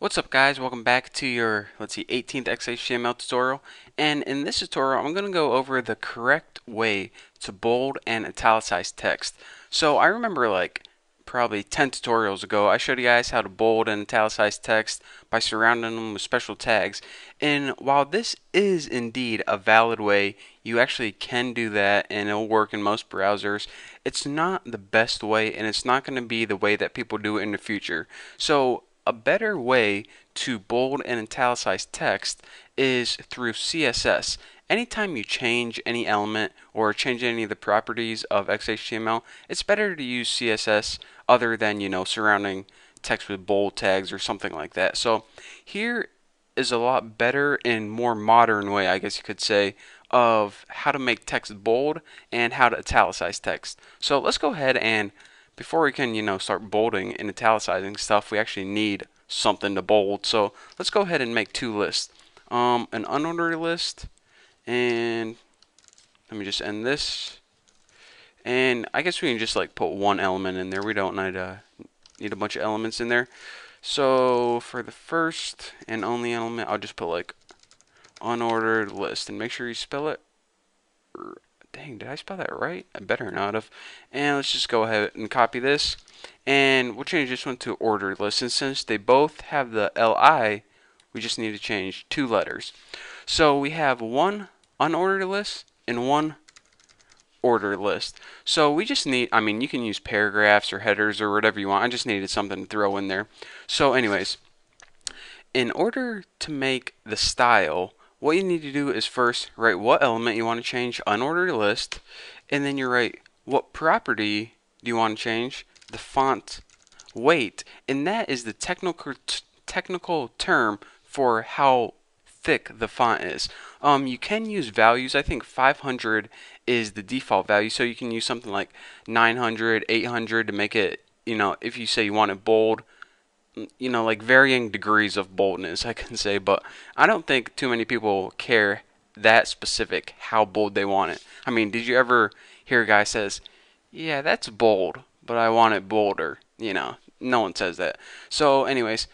What's up guys, welcome back to your, 18th XHTML tutorial, and in this tutorial I'm going to go over the correct way to bold and italicize text. So I remember probably 10 tutorials ago I showed you guys how to bold and italicize text by surrounding them with special tags, and while this is indeed a valid way, you actually can do that and it'll work in most browsers, it's not the best way and it's not going to be the way that people do it in the future. So a better way to bold and italicize text is through CSS. Anytime you change any element or change any of the properties of XHTML, it's better to use CSS other than, surrounding text with bold tags or something like that. So here is a lot better and more modern way, I guess you could say, of how to make text bold and how to italicize text. So let's go ahead and before we can, start bolding and italicizing stuff, we actually need something to bold. So let's go ahead and make two lists. An unordered list, and let me just end this. And I guess we can just put one element in there. We don't need a bunch of elements in there. So for the first and only element, I'll just put unordered list, and make sure you spell it. Dang, did I spell that right? I better not have. And let's just go ahead and copy this. And we'll change this one to ordered list. And since they both have the LI, we just need to change two letters. So we have one unordered list and one ordered list. So we just need, you can use paragraphs or headers or whatever you want. I just needed something to throw in there. So anyways, in order to make the style, what you need to do is first write what element you want to change, unordered list, and then you write what property do you want to change, the font weight, and that is the technical term for how thick the font is. You can use values. I think 500 is the default value, so you can use something like 900, 800 to make it, if you say you want it bold, varying degrees of boldness, I can say, but I don't think too many people care that specific how bold they want it. Did you ever hear a guy says, yeah, that's bold, but I want it bolder? No one says that. So anyways,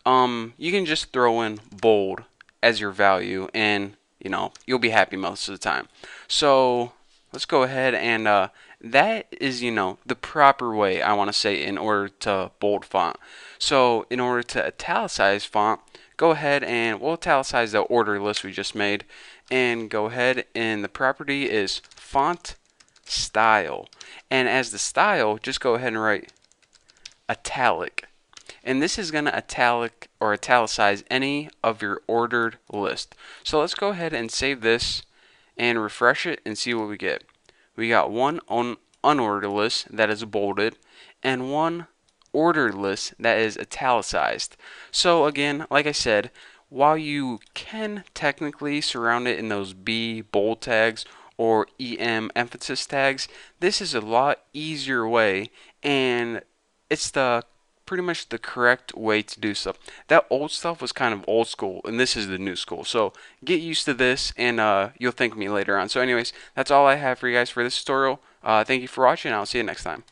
you can just throw in bold as your value and, you'll be happy most of the time. So let's go ahead and that is, the proper way, I want to say, in order to bold font. So in order to italicize font, go ahead and we'll italicize the order list we just made, and go ahead and the property is font style. And as the style, just go ahead and write italic. And this is going to italic or italicize any of your ordered list. So let's go ahead and save this and refresh it and see what we get. We got one unordered list that is bolded and one ordered list that is italicized. So again, like I said, while you can technically surround it in those B bold tags or EM emphasis tags, this is a lot easier way, and it's pretty much the correct way to do stuff. That old stuff was kind of old school, and this is the new school. So get used to this, and you'll thank me later on. So anyways, that's all I have for you guys for this tutorial. Thank you for watching, and I'll see you next time.